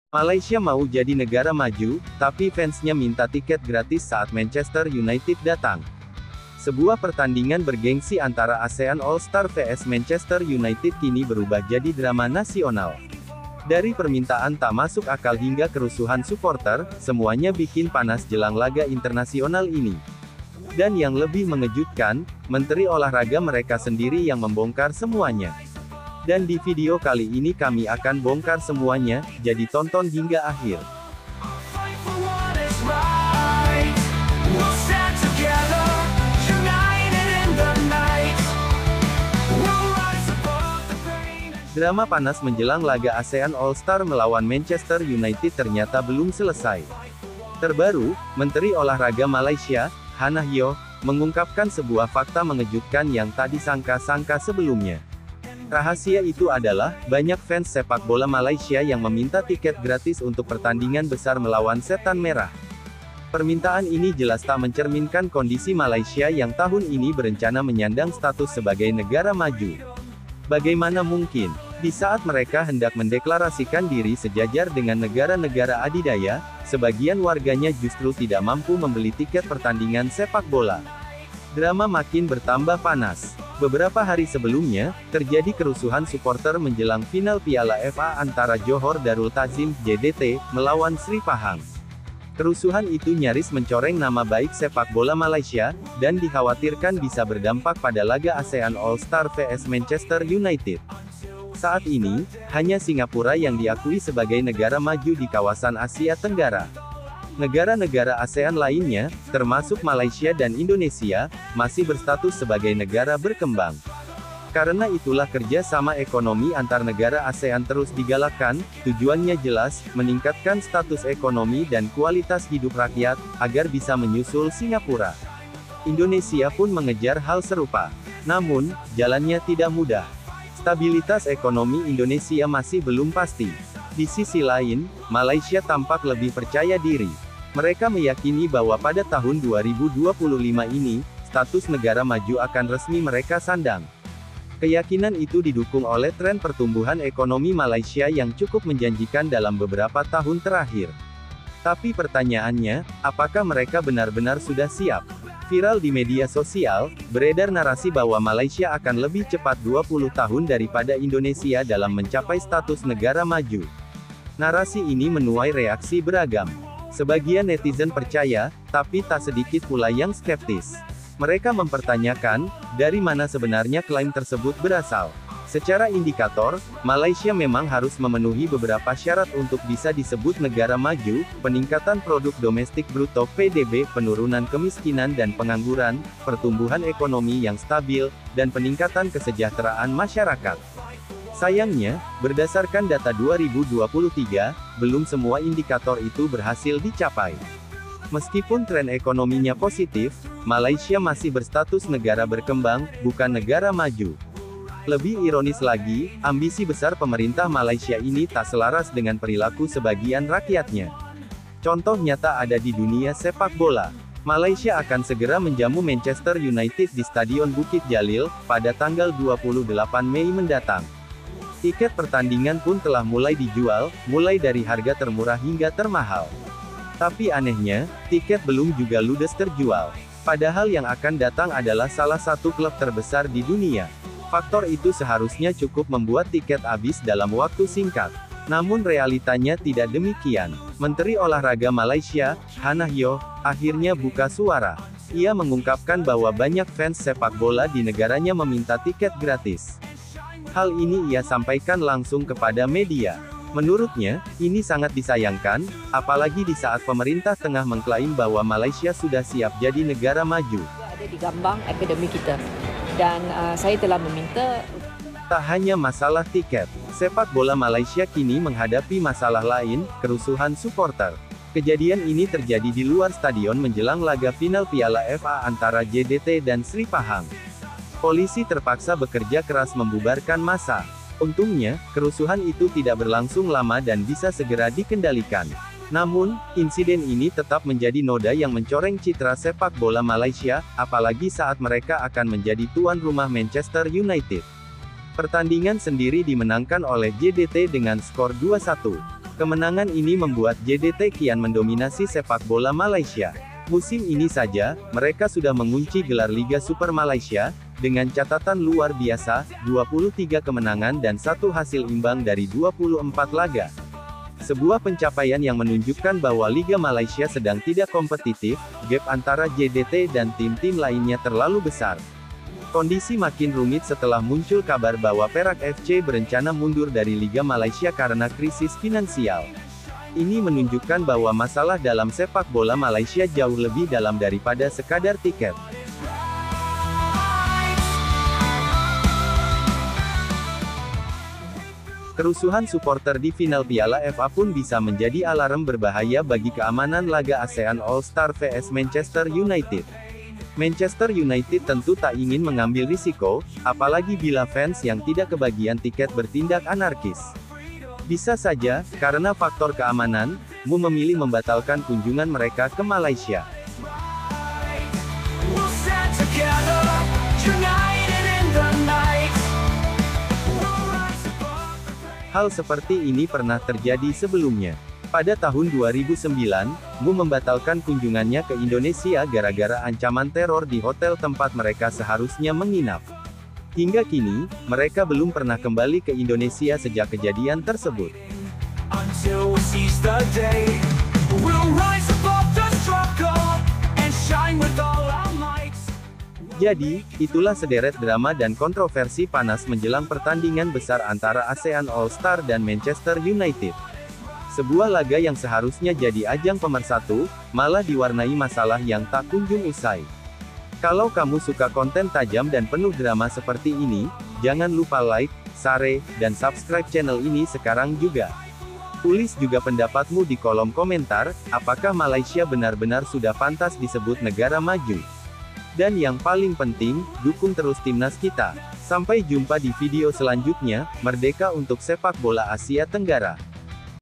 Malaysia mau jadi negara maju, tapi fansnya minta tiket gratis saat Manchester United datang. Sebuah pertandingan bergengsi antara ASEAN All-Star vs Manchester United kini berubah jadi drama nasional. Dari permintaan tak masuk akal hingga kerusuhan supporter, semuanya bikin panas jelang laga internasional ini. Dan yang lebih mengejutkan, Menteri Olahraga mereka sendiri yang membongkar semuanya. Dan di video kali ini kami akan bongkar semuanya, jadi tonton hingga akhir. Drama panas menjelang laga ASEAN All-Star melawan Manchester United ternyata belum selesai. Terbaru, Menteri Olahraga Malaysia, Hannah Yeoh, mengungkapkan sebuah fakta mengejutkan yang tak disangka-sangka sebelumnya. Rahasia itu adalah, banyak fans sepak bola Malaysia yang meminta tiket gratis untuk pertandingan besar melawan Setan Merah. Permintaan ini jelas tak mencerminkan kondisi Malaysia yang tahun ini berencana menyandang status sebagai negara maju. Bagaimana mungkin, di saat mereka hendak mendeklarasikan diri sejajar dengan negara-negara adidaya, sebagian warganya justru tidak mampu membeli tiket pertandingan sepak bola. Drama makin bertambah panas. Beberapa hari sebelumnya, terjadi kerusuhan supporter menjelang final Piala FA antara Johor Darul Ta'zim, JDT, melawan Sri Pahang. Kerusuhan itu nyaris mencoreng nama baik sepak bola Malaysia, dan dikhawatirkan bisa berdampak pada laga ASEAN All-Star vs Manchester United. Saat ini, hanya Singapura yang diakui sebagai negara maju di kawasan Asia Tenggara. Negara-negara ASEAN lainnya, termasuk Malaysia dan Indonesia, masih berstatus sebagai negara berkembang. Karena itulah kerjasama ekonomi antar negara ASEAN terus digalakkan, tujuannya jelas, meningkatkan status ekonomi dan kualitas hidup rakyat, agar bisa menyusul Singapura. Indonesia pun mengejar hal serupa. Namun, jalannya tidak mudah. Stabilitas ekonomi Indonesia masih belum pasti. Di sisi lain, Malaysia tampak lebih percaya diri. Mereka meyakini bahwa pada tahun 2025 ini, status negara maju akan resmi mereka sandang. Keyakinan itu didukung oleh tren pertumbuhan ekonomi Malaysia yang cukup menjanjikan dalam beberapa tahun terakhir. Tapi pertanyaannya, apakah mereka benar-benar sudah siap? Viral di media sosial, beredar narasi bahwa Malaysia akan lebih cepat 20 tahun daripada Indonesia dalam mencapai status negara maju. Narasi ini menuai reaksi beragam. Sebagian netizen percaya, tapi tak sedikit pula yang skeptis. Mereka mempertanyakan, dari mana sebenarnya klaim tersebut berasal. Secara indikator, Malaysia memang harus memenuhi beberapa syarat untuk bisa disebut negara maju: peningkatan produk domestik bruto (PDB), penurunan kemiskinan dan pengangguran, pertumbuhan ekonomi yang stabil, dan peningkatan kesejahteraan masyarakat. Sayangnya, berdasarkan data 2023, belum semua indikator itu berhasil dicapai. Meskipun tren ekonominya positif, Malaysia masih berstatus negara berkembang, bukan negara maju. Lebih ironis lagi, ambisi besar pemerintah Malaysia ini tak selaras dengan perilaku sebagian rakyatnya. Contoh nyata ada di dunia sepak bola. Malaysia akan segera menjamu Manchester United di Stadion Bukit Jalil, pada tanggal 28 Mei mendatang. Tiket pertandingan pun telah mulai dijual, mulai dari harga termurah hingga termahal. Tapi anehnya, tiket belum juga ludes terjual. Padahal yang akan datang adalah salah satu klub terbesar di dunia. Faktor itu seharusnya cukup membuat tiket habis dalam waktu singkat. Namun realitanya tidak demikian. Menteri Olahraga Malaysia, Hannah Yeoh, akhirnya buka suara. Ia mengungkapkan bahwa banyak fans sepak bola di negaranya meminta tiket gratis. Hal ini ia sampaikan langsung kepada media. Menurutnya, ini sangat disayangkan, apalagi di saat pemerintah tengah mengklaim bahwa Malaysia sudah siap jadi negara maju. Ada di Gambang Akademi kita, dan saya telah meminta. Tak hanya masalah tiket, sepak bola Malaysia kini menghadapi masalah lain, kerusuhan supporter. Kejadian ini terjadi di luar stadion menjelang laga final Piala FA antara JDT dan Sri Pahang. Polisi terpaksa bekerja keras membubarkan massa. Untungnya, kerusuhan itu tidak berlangsung lama dan bisa segera dikendalikan. Namun, insiden ini tetap menjadi noda yang mencoreng citra sepak bola Malaysia, apalagi saat mereka akan menjadi tuan rumah Manchester United. Pertandingan sendiri dimenangkan oleh JDT dengan skor 2-1. Kemenangan ini membuat JDT kian mendominasi sepak bola Malaysia. Musim ini saja, mereka sudah mengunci gelar Liga Super Malaysia, dengan catatan luar biasa, 23 kemenangan dan 1 hasil imbang dari 24 laga. Sebuah pencapaian yang menunjukkan bahwa Liga Malaysia sedang tidak kompetitif, gap antara JDT dan tim-tim lainnya terlalu besar. Kondisi makin rumit setelah muncul kabar bahwa Perak FC berencana mundur dari Liga Malaysia karena krisis finansial. Ini menunjukkan bahwa masalah dalam sepak bola Malaysia jauh lebih dalam daripada sekadar tiket. Kerusuhan supporter di final Piala FA pun bisa menjadi alarm berbahaya bagi keamanan laga ASEAN All-Star vs Manchester United. Manchester United tentu tak ingin mengambil risiko, apalagi bila fans yang tidak kebagian tiket bertindak anarkis. Bisa saja, karena faktor keamanan, MU memilih membatalkan kunjungan mereka ke Malaysia. Hal seperti ini pernah terjadi sebelumnya. Pada tahun 2009, MU membatalkan kunjungannya ke Indonesia gara-gara ancaman teror di hotel tempat mereka seharusnya menginap. Hingga kini, mereka belum pernah kembali ke Indonesia sejak kejadian tersebut. Jadi, itulah sederet drama dan kontroversi panas menjelang pertandingan besar antara ASEAN All-Star dan Manchester United. Sebuah laga yang seharusnya jadi ajang pemersatu, malah diwarnai masalah yang tak kunjung usai. Kalau kamu suka konten tajam dan penuh drama seperti ini, jangan lupa like, share, dan subscribe channel ini sekarang juga. Tulis juga pendapatmu di kolom komentar, apakah Malaysia benar-benar sudah pantas disebut negara maju? Dan yang paling penting, dukung terus timnas kita. Sampai jumpa di video selanjutnya, merdeka untuk sepak bola Asia Tenggara.